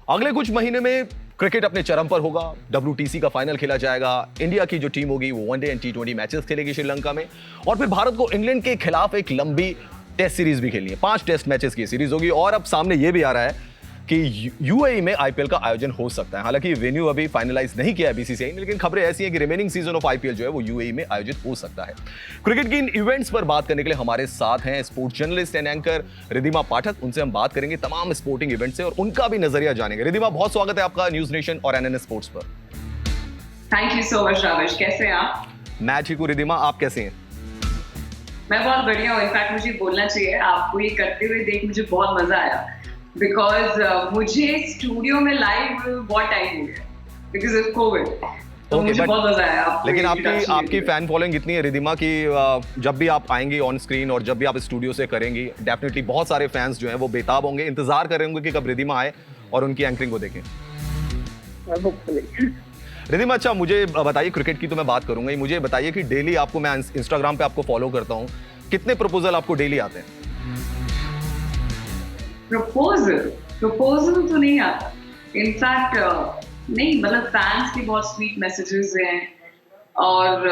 अगले कुछ महीने में क्रिकेट अपने चरम पर होगा। WTC का फाइनल खेला जाएगा। इंडिया की जो टीम होगी वो वनडे एंड T20 मैचेस खेलेगी श्रीलंका में, और फिर भारत को इंग्लैंड के खिलाफ एक लंबी टेस्ट सीरीज भी खेलनी है। 5 टेस्ट मैचेस की सीरीज होगी, और अब सामने ये भी आ रहा है कि यूएई में आईपीएल का आयोजन हो सकता है। हालांकि वेन्यू अभी फाइनलाइज नहीं किया है बीसीसीआई ने, लेकिन खबरें ऐसी हैं कि रिमेनिंग सीजन ऑफ आईपीएल जो है वो यूएई में आयोजित हो सकता है। क्रिकेट की इन इवेंट्स पर बात करने के लिए हमारे साथ हैं sports journalist and anchor Riddhima Pathak. उनसे हम बात करेंगे तमाम स्पोर्टिंग इवेंट से और उनका भी नजरिया जानेंगे। रिद्धिमा, बहुत स्वागत है आपका न्यूज नेशन और एनएनएस स्पोर्ट्स पर। थैंक यू सो मच रावेश, कैसे हैं आप? मैं ठीक हूँ रिद्धिमा, आप कैसे हैं? मैं बहुत बढ़िया हूँ। इनफैक्ट मुझे बोलना चाहिए, आपको ये करते हुए देख मुझे बहुत मजा आया, बिकॉज मुझे स्टूडियो में लाइव बहुत टाइम हो गया बिकॉज ऑफ कोविड। तो मुझे बहुत मजा आया। लेकिन आपकी फैन फॉलोइंग इतनी है रिद्धिमा कि जब भी आप आएंगी ऑन स्क्रीन और जब भी आप स्टूडियो से करेंगी, डेफिनेटली बहुत सारे फैंस जो हैं वो बेताब होंगे, इंतजार कर रहे होंगे कि कब रिद्धिमा आए और उनकी एंकरिंग को देखें। रिद्धिमा, अच्छा मुझे बताइए, क्रिकेट की तो मैं बात करूंगा ही, मुझे बताइए कि डेली आपको, मैं इंस्टाग्राम पे आपको फॉलो करता हूँ, कितने प्रपोजल आपको डेली आते हैं? प्रपोजल तो नहीं आता। इनफैक्ट नहीं, मतलब फैंस के बहुत स्वीट मैसेजेस हैं, और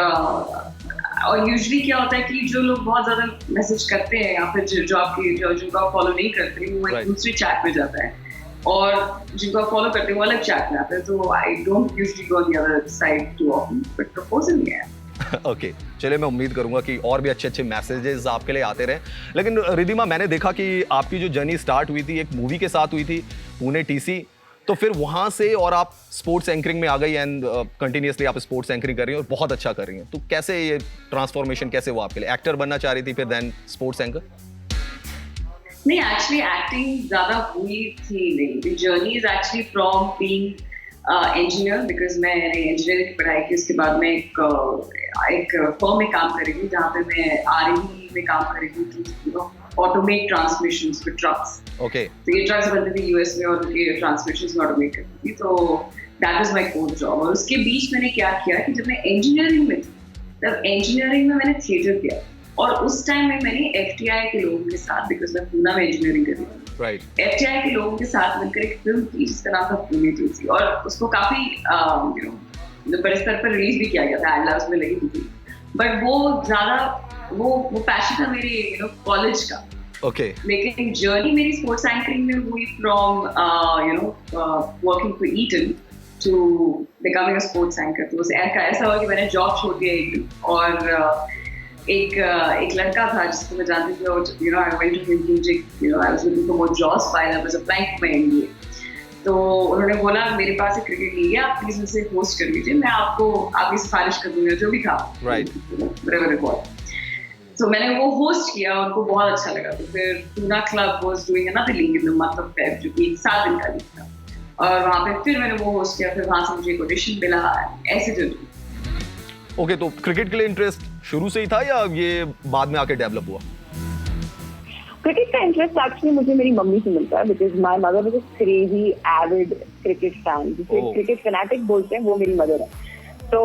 यूजुअली क्या होता है कि जो लोग बहुत ज्यादा मैसेज करते हैं या फिर जो आपकी जिनको आप फॉलो नहीं करते वो एक दूसरे चैट में जाता है, और जिनको आप फॉलो करते हैं वो अलग चैट में आता है। तो I don't usually go on the other side too often, but proposal नहीं है। ओके, चलिए मैं उम्मीद करूंगा कि और भी अच्छे मैसेजेस आपके लिए आते रहे। लेकिन रिद्धिमा, मैंने देखा कि आपकी जो जर्नी स्टार्ट हुई थी एक मूवी के साथ हुई थी, पुणे टीसी, तो फिर वहां से और आप स्पोर्ट्स एंकरिंग में आ गई एंड कंटिन्यूअसली आप स्पोर्ट्स एंकरिंग कर रही हैं और बहुत अच्छा कर रही हैं। तो कैसे ये ट्रांसफॉर्मेशन कैसे हुआ आपके लिए? एक्टर बनना चाह रही थी, फिर देन स्पोर्ट्स एंकर? नहीं, एक्चुअली एक्टिंग ज्यादा हुई थी नहीं। The journey is actually from being engineer, because मैंने इंजीनियरिंग की पढ़ाई की, उसके बाद मैं एक फर्म में काम कर रही थी जहाँ पे मैं R&D में काम कर रही थी, automate transmissions for trucks. Okay, तो ये ट्रक्स बनते थे यूएस में और उनके ट्रांसमिशंस में ऑटोमेट करती थी, तो that was my core job. और उसके बीच मैंने क्या किया कि जब मैं इंजीनियरिंग में थी तब इंजीनियरिंग में मैंने थिएटर किया, और उस टाइम में मैंने FTI के लोगों के साथ, बिकॉज मैं पूना में इंजीनियरिंग कर रही थी, FTI के लोगों के साथ मिलकर एक फिल्म की जिसका नाम था पुणे टीसी, और उसको काफी बड़े स्तर पर रिलीज भी किया गया था, एडला उसमें लगी थी। बट वो ज्यादा वो पैशन था मेरे कॉलेज का। लेकिन जर्नी मेरी स्पोर्ट्स एंकरिंग में हुई from working for Eton to becoming a sports anchor. तो ऐसा हुआ कि मैंने जॉब छोड़ दिया एक दिन, और एक लड़का था जिसको मैं जानती थी, और I went to him thinking, I was looking for more jobs while I was applying for my MBA. तो उन्होंने बोला मेरे पास एक क्रिकेट लीग है, आप प्लीज मुझसे होस्ट कर लीजिए, मैं आपकी सिफारिश कर दूंगा जो भी था, whatever it was. तो मैंने वो होस्ट किया, उनको बहुत अच्छा लगा। तो फिर Poona club was doing another league in the month of Feb, जो कि 7 दिन का लीग था, और वहाँ पे फिर मैंने वो होस्ट किया। फिर वहाँ से मुझे एक ऑडिशन मिला, ऐसे जो। ओके, तो क्रिकेट के लिए इंटरेस्ट शुरू से ही था या ये बाद में आके डेवलप हुआ? क्रिकेट का इंटरेस्ट एक्चुअली मुझे मेरी मम्मी से मिलता है, because my mother is a crazy Avid cricket fan, जिसे क्रिकेट फैनेटिक बोलते हैं, वो मेरी मदर है। तो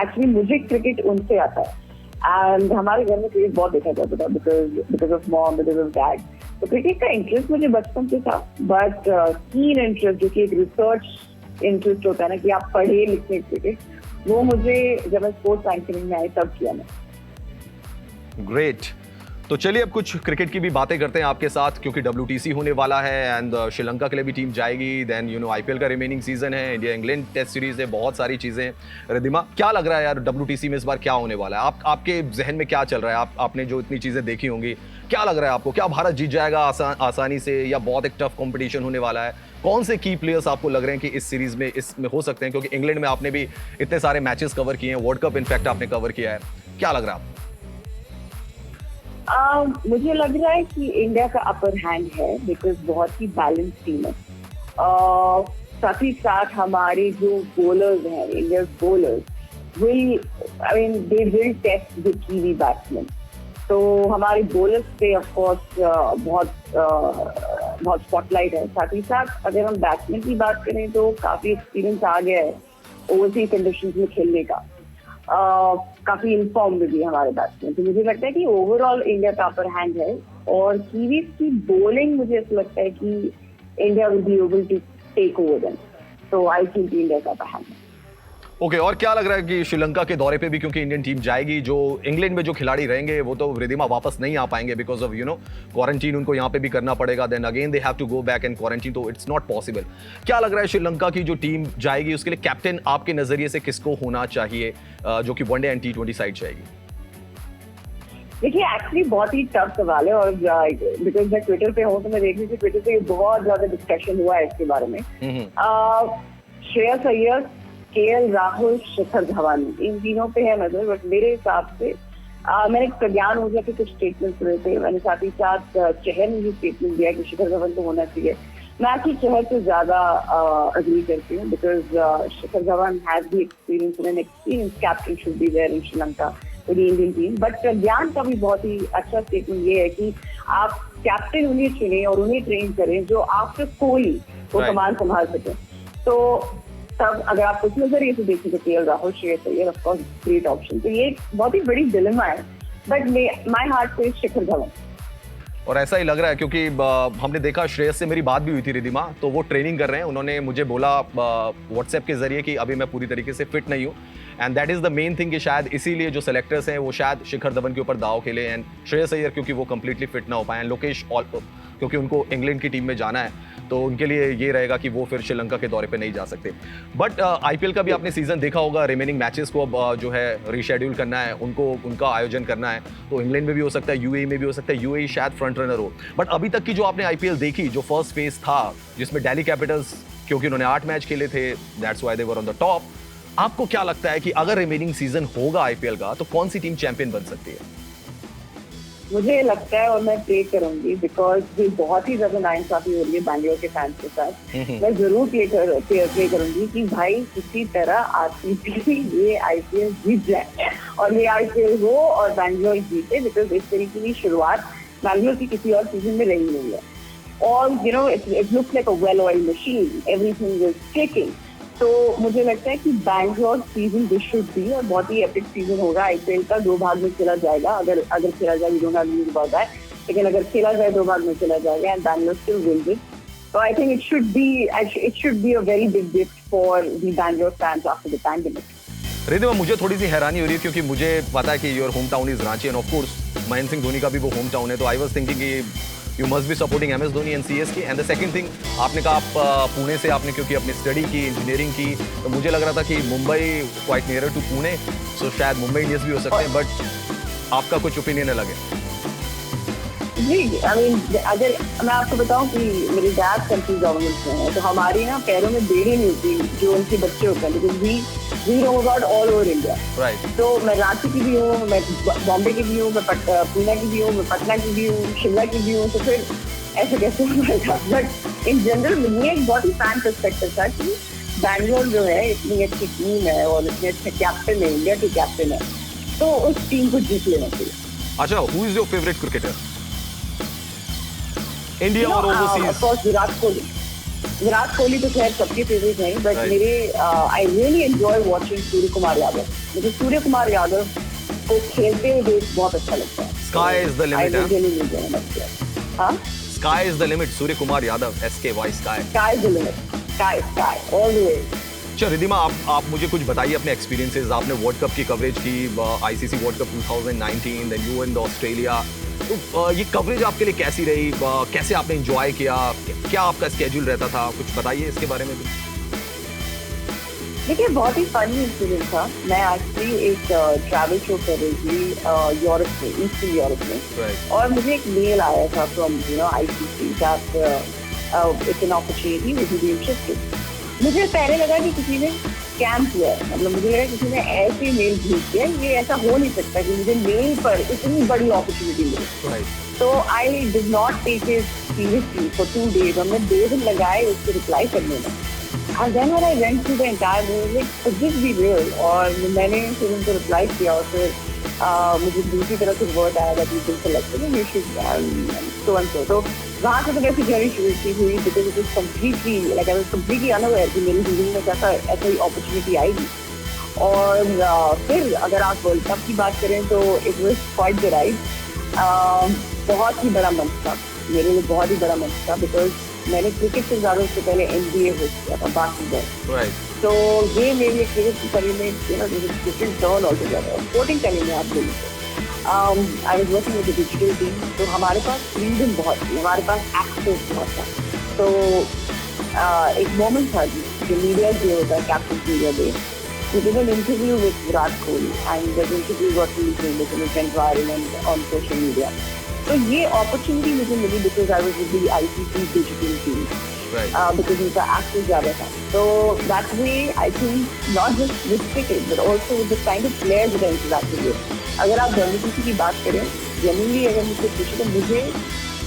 एक्चुअली मुझे क्रिकेट उनसे आता है, एंड हमारे घर में क्रिकेट बहुत देखा जाता था because of mom, because of dad. तो क्रिकेट का इंटरेस्ट मुझे बचपन से था, बट कीन इंटरेस्ट, जो कि एक रिसर्च इंटरेस्ट होता है ना कि आप पढ़े लिखे क्रिकेट, वो मुझे जब मैं स्पोर्ट्स एंकरिंग में आई तब किया मैं। ग्रेट, तो चलिए अब कुछ क्रिकेट की भी बातें करते हैं आपके साथ, क्योंकि WTC होने वाला है एंड श्रीलंका के लिए भी टीम जाएगी, देन आईपीएल का रिमेनिंग सीजन है, इंडिया इंग्लैंड टेस्ट सीरीज है, बहुत सारी चीजें। रिद्धिमा, क्या लग रहा है यार WTC में इस बार क्या होने वाला है? आपके जहन में क्या चल रहा है? आपने जो इतनी चीजें देखी होंगी, क्या लग रहा है आपको? क्या भारत जीत जाएगा आसानी से, या बहुत एक टफ कॉम्पिटिशन होने वाला है? कौन से की प्लेयर्स आपको लग रहे हैं कि इस सीरीज में इसमें हो सकते हैं? क्योंकि इंग्लैंड में आपने भी इतने सारे मैचेस कवर किए हैं, वर्ल्ड कप इनफैक्ट आपने कवर किया है, क्या लग रहा है आपको? मुझे लग रहा है कि इंडिया का अपर हैंड है, बिकॉज बहुत ही बैलेंस टीम है। साथ ही साथ हमारे जो बोलर्स हैं, Indian bowlers they will test the Kiwi batsman. तो हमारे बोलर्स पे ऑफ कोर्स बहुत स्पॉटलाइट है। साथ ही साथ अगर हम बैट्समैन की बात करें तो काफी एक्सपीरियंस आ गया है ओवरसीज कंडीशंस में खेलने का, काफी इनफॉर्म भी है हमारे बैट्समैन। तो मुझे लगता है कि ओवरऑल इंडिया का अपर हैंड है, और कीवीज की बॉलिंग मुझे ऐसा लगता है कि India will be able to take over them. So I think India is upper hand. Okay और क्या लग रहा है कि श्रीलंका के दौरे पे भी क्योंकि इंडियन टीम जाएगी, जो इंग्लैंड में जो खिलाड़ी रहेंगे वो तो रिद्धिमा वापस नहीं आ पाएंगे बिकॉज ऑफ क्वारंटीन उनको यहाँ पे भी करना पड़ेगा, then again they have to go back and quarantine, तो इट्स नॉट पॉसिबल। क्या लग रहा है श्रीलंका की जो टीम जाएगी उसके लिए कैप्टन आपके नजरिए से किसको होना चाहिए जो कि वनडे एंड T20 साइड जाएगी? देखिए एक्चुअली बहुत ही टफ सवाल है, और बिकॉज मैं ट्विटर पे हूँ तो मैं देख रही थी ट्विटर पे बहुत ज्यादा डिस्कशन हुआ है इसके बारे में। श्रेयस अय्यर, KL राहुल, शिखर धवन, इन तीनों पे है नजर, बट मेरे हिसाब से मैंने प्रज्ञान ऊर्जा के कुछ स्टेटमेंट सुने थे, मैंने साथ ही साथ चहल ने भी स्टेटमेंट दिया कि शिखर धवन तो होना चाहिए। मैं एक्चुअली चहल से ज्यादा अग्री करती हूँ because Shikhar Dhawan has the experience and experience captain should be there in Sri Lanka for the Indian team. But Pragyan का भी बहुत ही अच्छा स्टेटमेंट ये है कि आप कैप्टन उन्हें चुने और उन्हें ट्रेन करें जो आफ्टर कोहली वो कमान संभाल सके। तो तब अगर आप उस नजरिए से देखें तो KL Rahul, Shreyas Iyer of course great option. तो ये बहुत ही बड़ी डिलेमा है, बट माय हार्ट से शिखर धवन। और ऐसा ही लग रहा है क्योंकि हमने देखा श्रेयस से मेरी बात भी हुई थी रिद्धिमा, तो वो ट्रेनिंग कर रहे हैं, उन्होंने मुझे बोला व्हाट्सएप के जरिए कि अभी मैं पूरी तरीके से फिट नहीं हूँ, and that is the main thing कि शायद इसीलिए जो सेलेक्टर्स हैं वो शायद शिखर धवन के ऊपर दाव खेले, एंड श्रेयस अय्यर क्योंकि वो कंप्लीटली फिट ना हो पाए, लोकेश क्योंकि उनको इंग्लैंड की टीम में जाना है, तो उनके लिए ये रहेगा कि वो फिर श्रीलंका के दौरे पे नहीं जा सकते। बट IPL का भी आपने सीजन देखा होगा, रिमेनिंग मैचेस को अब जो है रीशेड्यूल करना है, उनका आयोजन करना है, तो इंग्लैंड में भी हो सकता है, UAE में भी हो सकता है, UAE शायद फ्रंट रनर हो। बट अभी तक की जो आपने IPL देखी, जो फर्स्ट फेज था जिसमें दिल्ली कैपिटल्स, क्योंकि उन्होंने 8 मैच खेले थे, that's why they were on the top, आपको क्या लगता है कि अगर रिमेनिंग सीजन होगा IPL का तो कौन सी टीम चैंपियन बन सकती है? मुझे लगता है, और मैं प्रे करूंगी बिकॉज ये बहुत ही ज्यादा नाइंसाफी हो रही है बैंगलोर के फैंस के साथ, मैं जरूर प्रे करूंगी कि भाई किसी तरह RCB ये IPL जीत जाए और ये IPL हो और बैंगलोर जीते, बिकॉज इस तरीके की शुरुआत बैंगलोर की किसी और सीजन में रही नहीं है। और it looks like a well oiled machine, everything is clicking. तो मुझे लगता है कि Bangalore season this should be, और बहुत ही एपिक सीजन होगा IPL का। 2 भाग में खेला जाएगा, अगर खेला जाए, लेकिन अगर खेला जाए 2 भाग में खेला जाएगा, and Bangalore still wills it. So I think it should be a very big gift for the Bangalore fans after the pandemic. Riddhima, मुझे थोड़ी सी हैरानी हो रही है क्योंकि मुझे पता है कि your home town is Ranchi, end of course Mahendra Singh Dhoni का भी वो होम टाउन है, तो आई वाज थिंकिंग कि you must be supporting MS Dhoni and CSK। And the second thing, आपने कहा आप पुणे से आपने क्योंकि अपनी स्टडी की, इंजीनियरिंग की, तो मुझे लग रहा था कि Mumbai quite nearer to Pune, so शायद मुंबई इंडियंस भी हो सकते हैं, बट आपका कुछ ओपिनियन अलग है? जी, अगर मैं आपको बताऊं कि मेरे डैड सेंट्रल गवर्नमेंट में है, तो हमारी ना पैरों में देरी नहीं होती जो उनके बच्चे होते हैं, because we know about all over India. तो मैं रांची की भी हूँ, मैं बॉम्बे की भी हूँ, मैं पुणे की भी हूँ, मैं पटना की भी हूँ, शिमला की भी हूँ, तो फिर ऐसे कैसे होगा? बट इन जनरल ये एक बहुत ही फैन पर्सपेक्टिव था कि बैंगलोर जो है इतनी अच्छी टीम है और इतने अच्छे कैप्टन है, इंडिया के कैप्टन है, तो उस टीम को जीत लेना चाहिए। अच्छा, who is your favourite cricketer, India और overseas? Of course Virat Kohli तो खैर सबके फेवरेट नहीं, बट मेरे I really enjoy watching Surya Kumar Yadav. मुझे सूर्य कुमार यादव को खेलते हुए देख बहुत अच्छा लगता है। Sky is the limit. हाँ, sky is the limit, Surya Kumar Yadav, SKY, sky is the limit, sky all the way. अच्छा रिद्धिमा, आप मुझे कुछ बताइए अपने एक्सपीरियंसेस। आपने वर्ल्ड कप की कवरेज की, ICC world cup 2019, then you in Australia, तो ये कवरेज आपके लिए कैसी रही, कैसे आपने एंजॉय किया, क्या आपका स्केड्यूल रहता था, कुछ बताइए इसके बारे में भी। देखिए, बहुत ही फनी एक्सपीरियंस था। मैं एक्चुअली एक ट्रैवल शो कर रही थी यूरोप में, ईस्टर्न यूरोप में, और मुझे एक मेल आया था from ICC that it's an opportunity which is interested. मुझे पहले लगा कि किसी ने स्कैम किया है, मतलब मुझे लगा किसी ने ऐसे मेल भेज दिया, ये ऐसा हो नहीं सकता कि मुझे मेल पर इतनी बड़ी अपॉर्चुनिटी मिले। तो I did not take it seriously for 2 days, और मैं 2 दिन लगाए उसको रिप्लाई करने में। And then when I went through the entire mail, like, could this be real? और मैंने फिर उनको रिप्लाई किया, और फिर मुझे दूसरी तरफ से वर्ड आया that you should select it, you should so and so. तो वहाँ से तो कैसी जर्नी शुरू हुई, because it was completely like I was completely unaware कि मेरी जिंदगी में ऐसी अपॉर्चुनिटी आएगी। और फिर अगर आप वर्ल्ड कप की बात करें तो it was quite the ride. बहुत ही बड़ा मंच था मेरे लिए, बहुत ही बड़ा मंच था, बिकॉज मैंने क्रिकेट से ज़्यादा उससे पहले NBA होस्ट किया था, बास्केटबॉल। राइट। तो ये मेरे लिए क्रिकेट की करियर में different turn all together. Sporting career में आप बोलिए I was working with the digital team, तो हमारे पास फ्रीडम बहुत थी, हमारे पास एक्सेस बहुत था। तो एक मोमेंट था जो मीडिया डे होता है, captain media day. We did an interview with Virat Kohli and that interview got really famous and it went viral and on social media. So ये opportunity मुझे मिली because I was with the ICC digital team. Right. Because उनका access ज़्यादा था. So that way I think not just with cricket but also with the kind of players that I interacted with. अगर आप WTC की बात करें, genuinely अगर मुझसे पूछे तो मुझे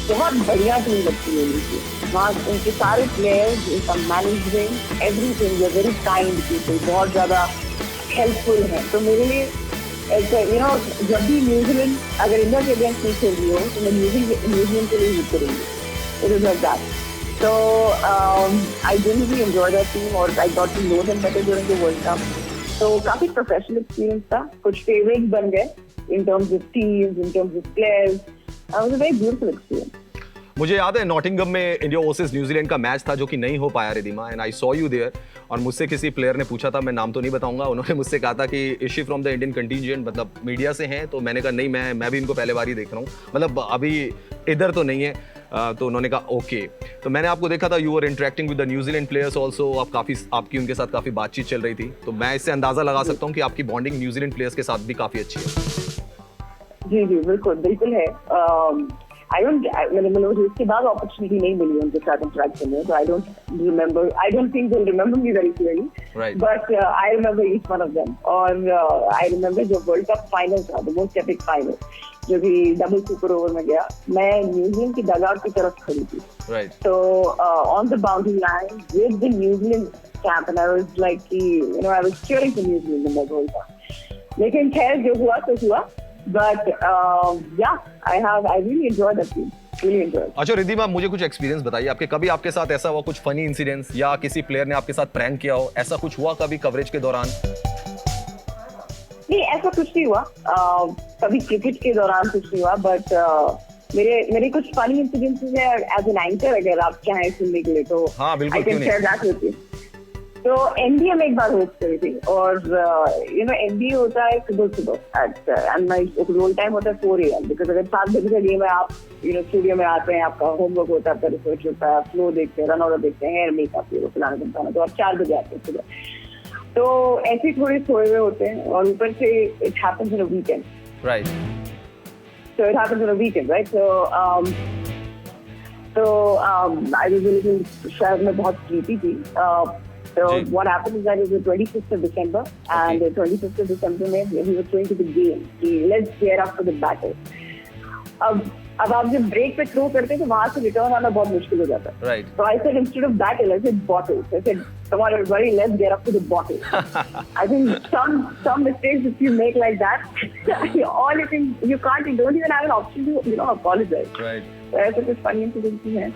बहुत बढ़िया टीम लगती है उनकी। वहाँ उनके सारे प्लेयर्स, उनका management, everything, they very kind people, बहुत ज़्यादा हेल्पफुल हैं। तो मेरे लिए जब भी न्यूजीलैंड अगर इंडिया के अगेंस्ट नहीं खेल रही हो तो मैं न्यूजीलैंड के लिए ही करूँगी। It is like that. So I genuinely enjoyed that team और I got to know them better during the World Cup. तो काफी प्रोफेशनल एक्सपीरियंस था, कुछ फेवरेट्स बन गए in terms of teams, in terms of players. It was a very beautiful experience. मुझे याद है नॉटिंगम में इंडिया वर्सेस न्यूजीलैंड का मैच था जो कि नहीं हो पाया Riddhima, and I saw you there. और मुझसे किसी प्लेयर ने पूछा था, मैं नाम तो नहीं बताऊंगा, उन्होंने मुझसे कहा था कि is she from the Indian contingent, मतलब मीडिया से हैं? तो मैंने कहा नहीं, मैं भी इनको पहले बार ही देख रहा हूँ, मतलब अभी इधर तो नहीं है। तो उन्होंने कहा ओके। तो मैंने आपको देखा था, you are interacting with the New Zealand players also, आपकी उनके साथ काफ़ी बातचीत चल रही थी। तो मैं इससे अंदाज़ा लगा सकता हूँ कि आपकी बॉन्डिंग न्यूजीलैंड प्लेयर्स के साथ भी काफ़ी अच्छी है। जी बिल्कुल है। मुझे उसके बाद अपॉर्चुनिटी नहीं मिली उनके साथ इंटरेक्ट करने, तो I don't think they remember me very clearly, but I remember each one of them. और आई रिमेंबर जो वर्ल्ड कप फाइनल था, द मोस्ट एपिक फाइनल, जो कि डबल सुपर ओवर में गया, मैं न्यूजीलैंड की डगआउट की तरफ खड़ी थी। तो on the boundary line with the New Zealand camp, and I was like I was cheering for New Zealand in that world cup. लेकिन खैर जो हुआ तो हुआ। But I really enjoyed that team. Really enjoyed. अच्छा रिद्धिमा, मुझे कुछ एक्सपीरियंस बताइए आपके, कभी आपके साथ ऐसा हुआ कुछ फनी इंसिडेंट्स, या किसी प्लेयर ने आपके साथ प्रैंक किया हो, ऐसा कुछ हुआ कभी कवरेज के दौरान? नहीं, ऐसा कुछ नहीं हुआ, कभी क्रिकेट के दौरान कुछ नहीं हुआ, बट मेरे कुछ फनी इंसिडेंट्स हैं एज एन एंकर, अगर आप चाहें सुनने के लिए तो हाँ बिल्कुल, I can share that with you. तो एनबीए में एक बार होस्ट करी थी, और एनबीए होता है सुबह एट रोल टाइम होता है 4 AM, बिकॉज अगर 7 बजे का गेम है, आप स्टूडियो में आते हैं, आपका होमवर्क होता है, आपका रिसर्च होता है, आप फ्लो देखते हैं, रन ऑर्डर देखते हैं, हेयर मेकअप पिलाना बनता है, तो आप 4 बजे आते हैं सुबह। तो ऐसे थोड़े सोए हुए होते हैं, और ऊपर से it happens in a weekend, right? So it happens in a weekend, right? तो आई वाज अ लिटिल, शायद मैं बहुत स्लीपी थी। So what happened is that it was the 25th of December, and the 25th of December में we were going to the game. Let's gear up for the battle. अब आप जब break पे throw करते हैं तो वहां से रिटर्न आना बहुत मुश्किल हो जाता है। Right. So I said instead of battle, I said bottle. I said, come on everybody, let's get up to the bottle. I think some mistakes if you make like that, you don't even have an option to apologize. Right. So ऐसे कुछ funny incidents हैं।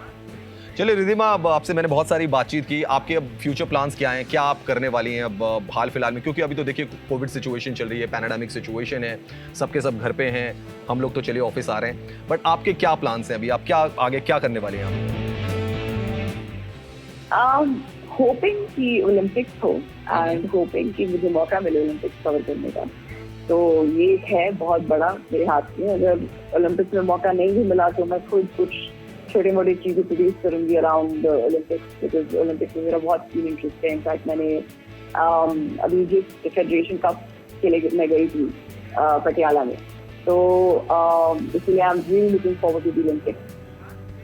चलिए रिद्धिमा, अब आपसे मैंने बहुत सारी बातचीत की, आपके अब फ्यूचर प्लान्स क्या हैं, क्या आप करने वाली हैं अब हाल फिलहाल में? क्योंकि अभी तो देखिए कोविड सिचुएशन चल रही है, पैंडेमिक सिचुएशन है, सबके सब घर पे हैं, हम लोग तो चलिए ऑफिस आ रहे हैं, बट आपके क्या प्लान्स हैं अभी? आप आगे क्या करने वाली हैं आप? होपिंग कि ओलंपिक्स हो, एंड होपिंग कि मुझे मौका मिले ओलंपिक्स कवर करने का। तो ये है बहुत बड़ा मेरे हाथ में। अगर ओलंपिक्स में मौका नहीं भी मिला तो मैं खुद कुछ छोटी मोटी चीजें प्रोड्यूस करूंगी अराउंड ओलंपिक्स, बिकॉज ओलंपिक्स में मेरा बहुत कीन इंटरेस्ट है। इनफैक्ट मैंने अभी जिस फेडरेशन कप के लिए मैं गई थी पटियाला में, तो इसलिए I am really looking forward to the Olympics.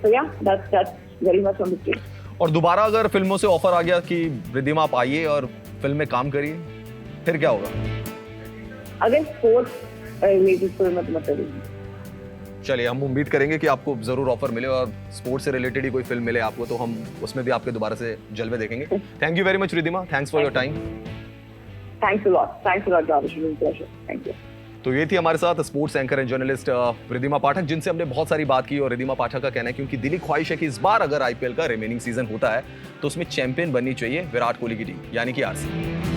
So yeah that's very much on the stage. और दोबारा अगर फिल्मों से ऑफर आ गया कि रिद्धिमा आप आइए और फिल्म में काम करिए, फिर क्या होगा? अगर स्पोर्ट्स रिलेटेड फिल्म तो मैं करूंगी। चलिए, हम उम्मीद करेंगे कि आपको जरूर ऑफर मिले और स्पोर्ट्स से रिलेटेड ही कोई फिल्म मिले आपको, तो हम उसमें भी आपके दोबारा से जलवे देखेंगे। Thank you very much Riddhima, thanks for your time. Thanks a lot Gavish, pleasure, thank you. तो ये थी हमारे साथ sports anchor and journalist Riddhima Pathak, जिनसे हमने बहुत सारी बात की। और रिद्धिमा पाठक का कहना है कि उनकी दिली ख्वाहिश है कि इस बार अगर आईपीएल का रिमेनिंग सीजन होता है तो उसमें चैंपियन बननी चाहिए विराट कोहली की टीम, यानी कि आरसीबी।